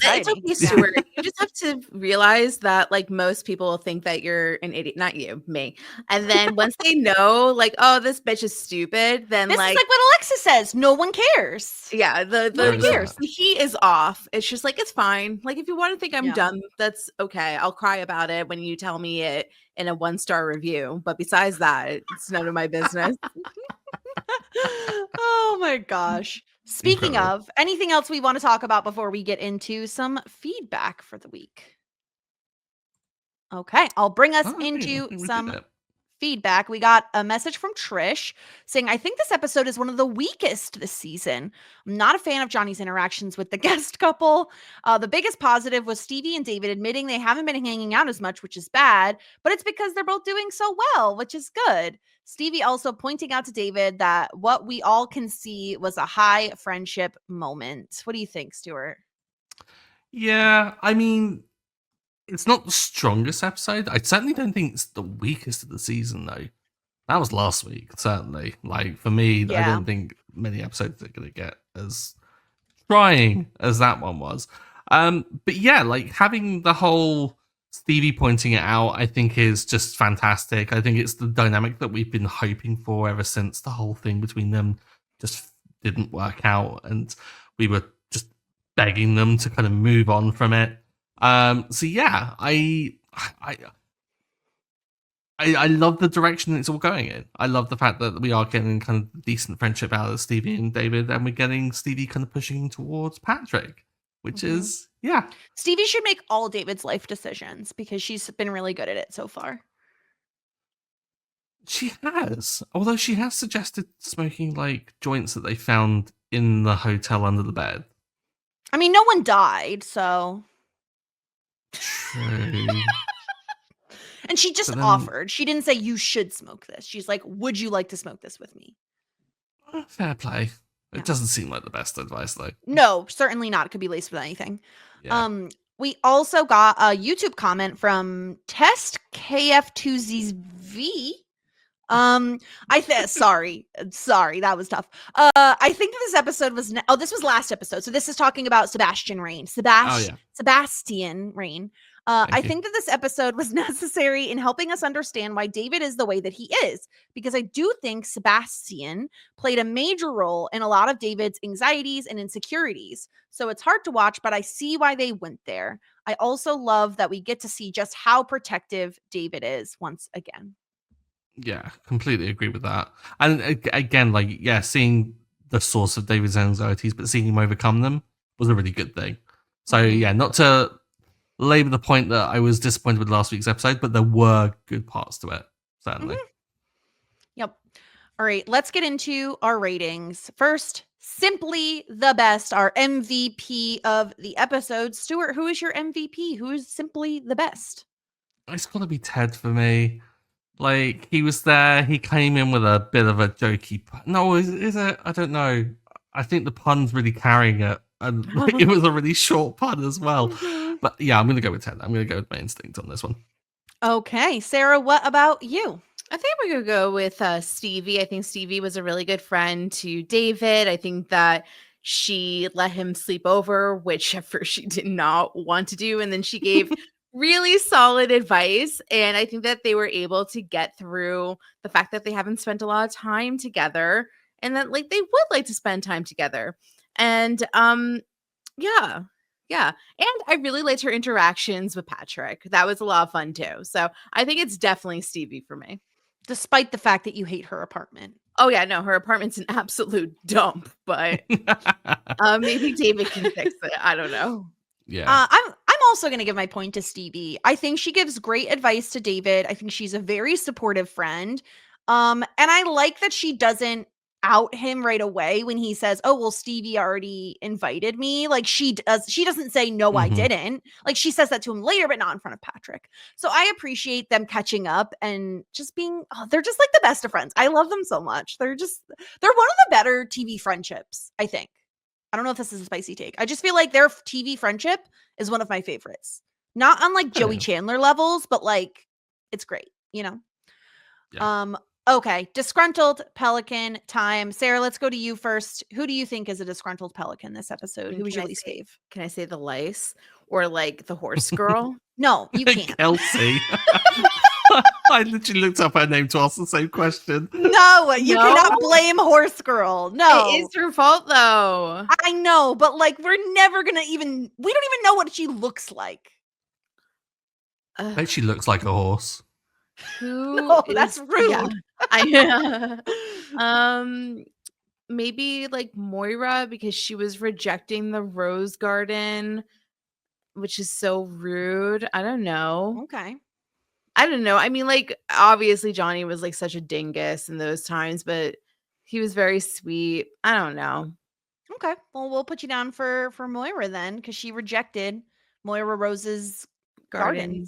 It's okay, Stuart. You just have to realize that like most people think that you're an idiot, not you, me. And then once they know, like, oh, this bitch is stupid, then this is like what Alexa says. No one cares. Yeah, the heat is off. It's just like, it's fine. Like, if you want to think I'm dumb, that's okay. I'll cry about it when you tell me it in a 1-star review. But besides that, it's none of my business. Oh my gosh. Speaking of, anything else we want to talk about before we get into some feedback for the week? Okay, I'll bring us into some feedback. We got a message from Trish saying, I think this episode is one of the weakest this season. I'm not a fan of Johnny's interactions with the guest couple. The biggest positive was Stevie and David admitting they haven't been hanging out as much, which is bad, but it's because they're both doing so well, which is good. Stevie also pointing out to David that what we all can see was a high friendship moment. What do you think, Stuart? Yeah, I mean, it's not the strongest episode. I certainly don't think it's the weakest of the season, though. That was last week, certainly. Like, for me, I don't think many episodes are going to get as trying as that one was. But yeah, like, having the whole Stevie pointing it out, I think is just fantastic. I think it's the dynamic that we've been hoping for ever since the whole thing between them just didn't work out. And we were just begging them to kind of move on from it. So yeah, I love the direction it's all going in. I love the fact that we are getting kind of decent friendship out of Stevie and David, and we're getting Stevie kind of pushing towards Patrick, which is, yeah. Stevie should make all David's life decisions because she's been really good at it so far. She has. Although she has suggested smoking like joints that they found in the hotel under the bed. I mean, no one died, so. True. And she just offered. She didn't say you should smoke this. She's like, would you like to smoke this with me? Fair play. It doesn't seem like the best advice, though. No, certainly not. It could be laced with anything. Yeah. We also got a YouTube comment from Test KF2ZV. Sorry, that was tough. I think that this episode was this was last episode. So this is talking about Sebastian Rain. Sebastian Rain. I think that this episode was necessary in helping us understand why David is the way that he is, because I do think Sebastian played a major role in a lot of David's anxieties and insecurities. So it's hard to watch, but I see why they went there. I also love that we get to see just how protective David is once again. Yeah, completely agree with that. And again, like, yeah, seeing the source of David's anxieties, but seeing him overcome them was a really good thing. So yeah, not to labor the point that I was disappointed with last week's episode, but there were good parts to it, certainly. Yep. All right, let's get into our ratings. First, simply the best, our MVP of the episode. Stuart, who is your MVP? Who is simply the best? It's got to be Ted for me. Like, he was there, he came in with a bit of a jokey no, is it? I don't know. I think the pun's really carrying it. And it was a really short pun as well. But yeah, I'm going to go with Ted. I'm going to go with my instinct on this one. Okay. Sarah, what about you? I think we're going to go with Stevie. I think Stevie was a really good friend to David. I think that she let him sleep over, which at first she did not want to do. And then she gave really solid advice. And I think that they were able to get through the fact that they haven't spent a lot of time together and that like they would like to spend time together. And yeah. And I really liked her interactions with Patrick. That was a lot of fun too. So I think it's definitely Stevie for me. Despite the fact that you hate her apartment. Oh yeah, no, her apartment's an absolute dump, but maybe David can fix it. I don't know. Yeah. I'm also going to give my point to Stevie. I think she gives great advice to David. I think she's a very supportive friend. And I like that she doesn't out him right away when he says, oh, well, Stevie already invited me. Like she doesn't say, no, I didn't. Like she says that to him later, but not in front of Patrick. So I appreciate them catching up and just being, they're just like the best of friends. I love them so much. They're one of the better TV friendships, I think. I don't know if this is a spicy take. I just feel like their TV friendship is one of my favorites. Not on like Joey Chandler levels, but like it's great, you know? Yeah. Okay, disgruntled pelican time. Sarah, let's go to you first. Who do you think is a disgruntled pelican this episode? Who was your least fave? Can I say the lice or like the horse girl? No, you can't. Kelsey. I literally looked up her name to ask the same question. No, you cannot blame horse girl. No. It is her fault though. I know, but like we're never gonna we don't even know what she looks like. I bet she looks like a horse. That's rude. Maybe like Moira because she was rejecting the rose garden, which is so rude. I don't know. Okay. I don't know. I mean, like obviously Johnny was like such a dingus in those times, but he was very sweet. I don't know. Okay. Well, we'll put you down for Moira then, because she rejected Moira Rose's garden.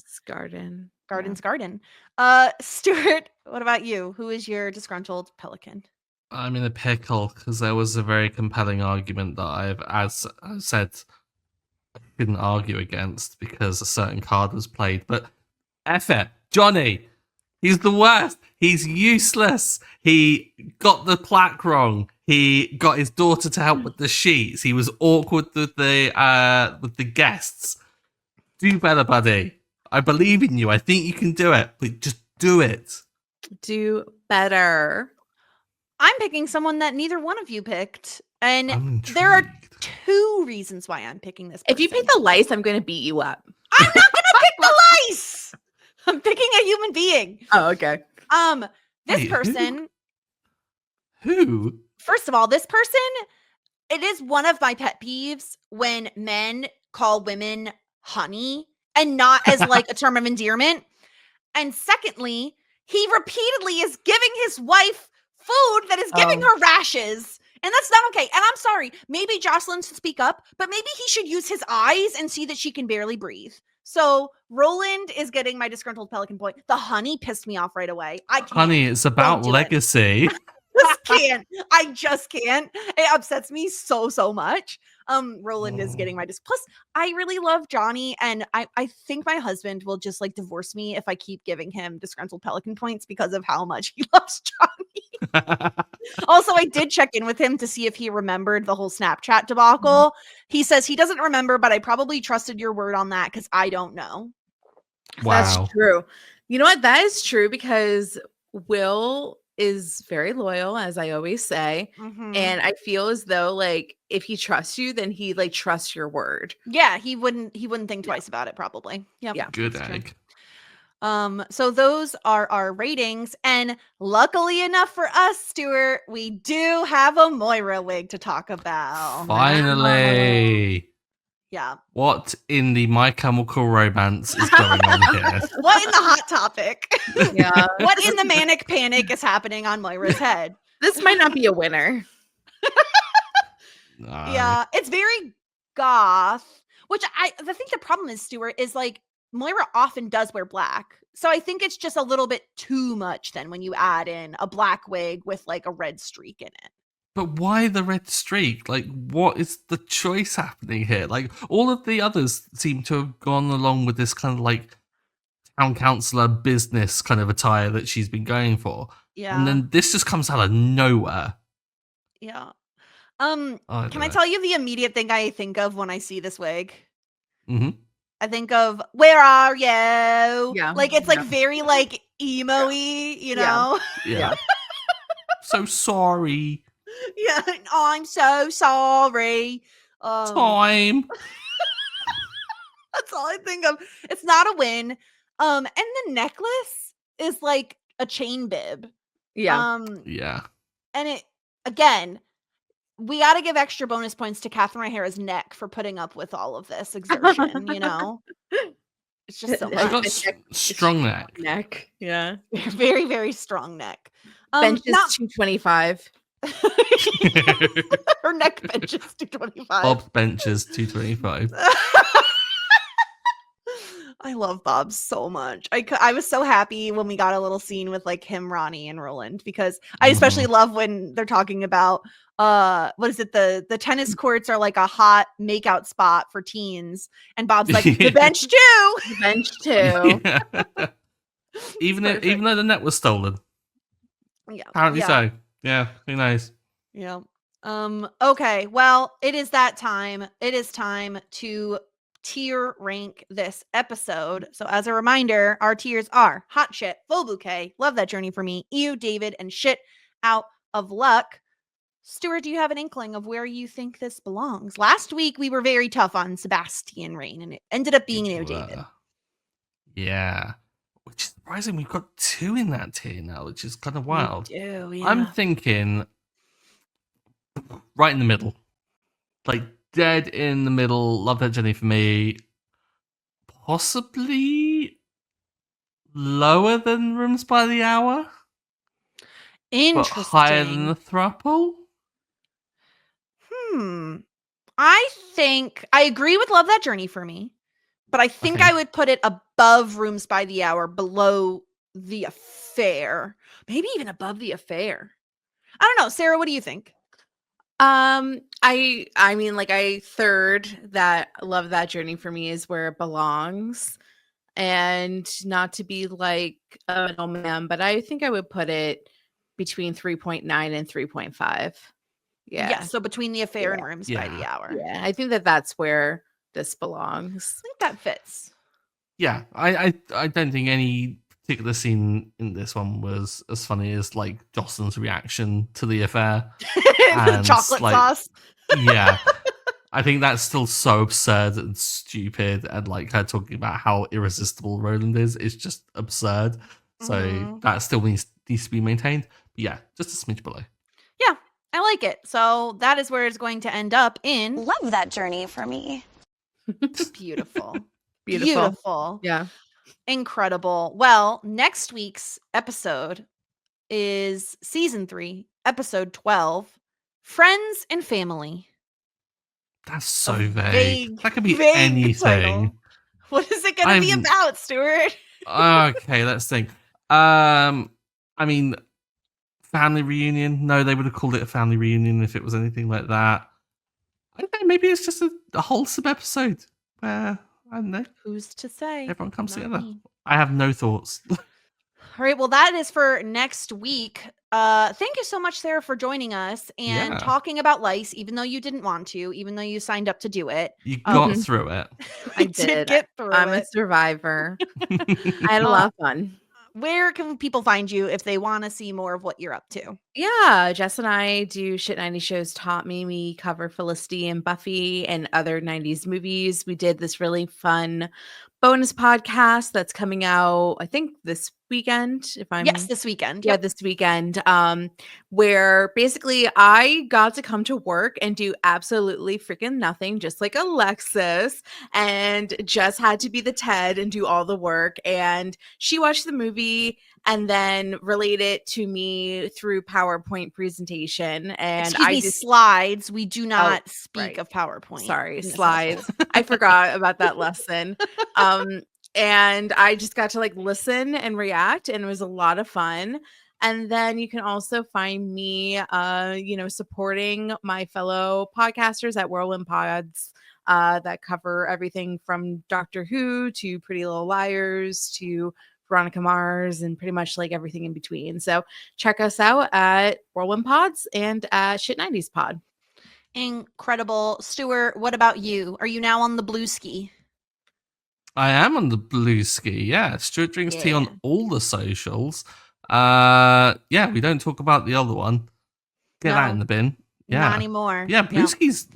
Stuart, what about you? Who is your disgruntled pelican? I'm in a pickle because there was a very compelling argument that as I said, I couldn't argue against because a certain card was played. But F it, Johnny, he's the worst. He's useless. He got the plaque wrong. He got his daughter to help with the sheets. He was awkward with the guests. Do better, buddy. I believe in you. I think you can do it, but just do it. Do better. I'm picking someone that neither one of you picked. And there are two reasons why I'm picking this person. If you pick the lice, I'm going to beat you up. I'm not going to pick the lice! I'm picking a human being. Oh, okay. This Wait, person. Who? First of all, this person, it is one of my pet peeves when men call women honey and not as like a term of endearment. And secondly, he repeatedly is giving his wife food that is giving her rashes. And that's not okay. And I'm sorry, maybe Jocelyn should speak up, but maybe he should use his eyes and see that she can barely breathe. So Roland is getting my disgruntled pelican point. The honey pissed me off right away. I can't. Honey, it's about legacy. I just can't. It upsets me so much. Roland is getting my plus I really love Johnny, and I think my husband will just like divorce me if I keep giving him disgruntled pelican points because of how much he loves Johnny. Also, I did check in with him to see if he remembered the whole Snapchat debacle. He says he doesn't remember, but I probably trusted your word on that because I don't know. Wow. That's true. You know what? That is true because Will is very loyal, as I always say. And I feel as though like if he trusts you, then he like trusts your word. Yeah, he wouldn't think twice about it, probably. Yep. Yeah. Good egg. So those are our ratings, and luckily enough for us, Stuart, we do have a Moira wig to talk about. Finally. Yeah. What in the My Chemical Romance is going on here? What in the Hot Topic? Yeah. What in the Manic Panic is happening on Moira's head? This might not be a winner. No. Yeah, it's very goth, which I think the problem is, Stuart, is like Moira often does wear black. So I think it's just a little bit too much then when you add in a black wig with like a red streak in it. But why the red streak? Like, what is the choice happening here? Like, all of the others seem to have gone along with this kind of like town councillor business kind of attire that she's been going for. Yeah. And then this just comes out of nowhere. Yeah. Can Can I tell you the immediate thing I think of when I see this wig? Mm-hmm. I think of "Where are you?" Yeah. Like it's like very like emo-y, you know? Yeah. So sorry. Yeah. Oh, I'm so sorry. Time. That's all I think of. It's not a win. And the necklace is like a chain bib. Yeah. Yeah. And it again, we got to give extra bonus points to Catherine O'Hara's neck for putting up with all of this exertion, you know? It's just so She much. got strong neck. Yeah. Very, very strong neck. Benches 225. Her neck benches 225. Bob's benches 225. I love Bob so much. I was so happy when we got a little scene with like him, Ronnie, and Roland, because I especially love when they're talking about what is it, the tennis courts are like a hot makeout spot for teens, and Bob's like the bench too. The bench too. Yeah. even though the net was stolen. Yeah. Apparently so. Yeah, who knows? Yeah. Okay, well, it is that time. It is time to tier rank this episode. So as a reminder, our tiers are hot shit, full bouquet, love that journey for me, ew, David, and shit out of luck. Stuart, do you have an inkling of where you think this belongs? Last week we were very tough on Sebastian Rain, and it ended up being ew, David. Yeah. Which is surprising. We've got 2 in that tier now, which is kind of wild. We do, yeah. I'm thinking right in the middle. Like dead in the middle. Love that journey for me. Possibly lower than Rooms by the Hour. Interesting. But higher than the thruple. I think I agree with Love That Journey for me, but I think I would put it above Rooms by the Hour, below The Affair, maybe even above The Affair. I don't know. Sarah, what do you think? I mean, like I third that Love That Journey for me is where it belongs, and not to be like a middleman, but I think I would put it between 3.9 and 3.5. Yeah. So between The Affair and Rooms by the Hour. Yeah. I think that's where this belongs. I think that fits. Yeah. I don't think any particular scene in this one was as funny as like Jocelyn's reaction to The Affair. The chocolate sauce. Yeah. I think that's still so absurd and stupid, and like her talking about how irresistible Roland is just absurd. So that still needs to be maintained. But yeah, just a smidge below. Yeah, I like it. So that is where it's going to end up in. Love that journey for me. Beautiful. Beautiful. Yeah. Incredible. Well, next week's episode is season 3, episode 12, Friends and Family. That's so A vague. That could be vague anything. title. What is it going to be about, Stuart? Okay, let's think. I mean, family reunion. No, they would have called it a family reunion if it was anything like that. I don't know. Maybe it's just a wholesome episode where, I don't know, Who's to say? everyone comes Not together. me. I have no thoughts. All right, well, that is for next week. Thank you so much, Sarah, for joining us and talking about lice, even though you didn't want to, even though you signed up to do it. You got through it. I did get through I'm it. a survivor. I had a lot of fun. Where can people find you if they want to see more of what you're up to? Yeah, Jess and I do Shit 90s Shows Taught Me. We cover Felicity and Buffy and other 90s movies. We did this really fun bonus podcast that's coming out, I think, this weekend. Yes, this weekend. Yeah, this weekend. Where basically I got to come to work and do absolutely freaking nothing, just like Alexis, and just had to be the Ted and do all the work. And she watched the movie and then relate it to me through PowerPoint presentation. And Excuse me, slides. We do not speak of PowerPoint. Sorry, slides. I forgot about that lesson. And I just got to like listen and react, and it was a lot of fun. And then you can also find me, supporting my fellow podcasters at Whirlwind Pods that cover everything from Doctor Who to Pretty Little Liars to Veronica Mars and pretty much like everything in between. So check us out at Whirlwind Pods and at Shit 90s Pod. Incredible. Stuart, what about you? Are you now on the blue ski? I am on the blue ski. Yeah, Stuart drinks tea on all the socials. Yeah, we don't talk about the other one. Get that in the bin. Yeah, not anymore. Yeah, blue ski's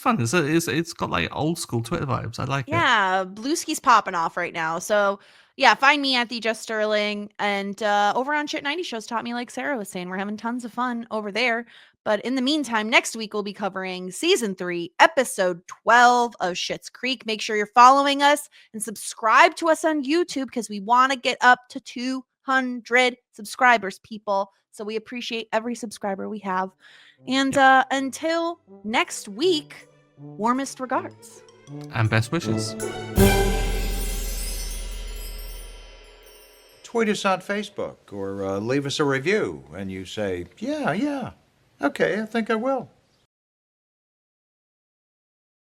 fun. It's got like old school Twitter vibes. I like it. Yeah, blue ski's popping off right now. So yeah, find me at the Jess Sterling and over on Shit 90 Shows Taught Me, like Sarah was saying. We're having tons of fun over there. But in the meantime, next week we'll be covering season 3, episode 12 of Schitt's Creek. Make sure you're following us and subscribe to us on YouTube because we want to get up to 200 subscribers, people. So we appreciate every subscriber we have. And until next week, warmest regards. And best wishes. Tweet us on Facebook or leave us a review and you say, yeah, okay, I think I will.